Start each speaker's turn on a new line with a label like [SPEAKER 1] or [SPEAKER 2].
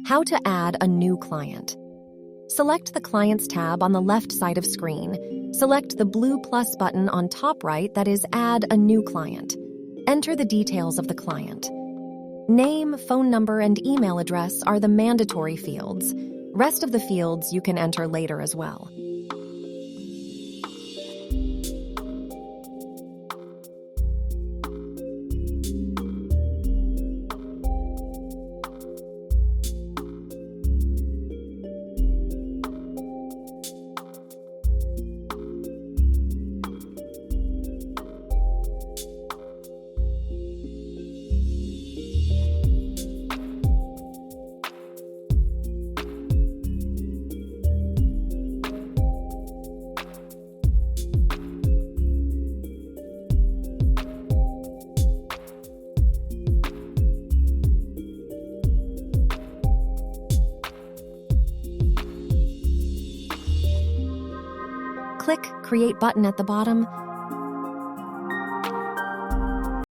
[SPEAKER 1] How to add a new client. Select the Clients tab on the left side of screen. Select the blue plus button on top right that is Add a New Client. Enter the details of the client. Name, phone number, and email address are the mandatory fields. Rest of the fields you can enter later as well. Click Create button at the bottom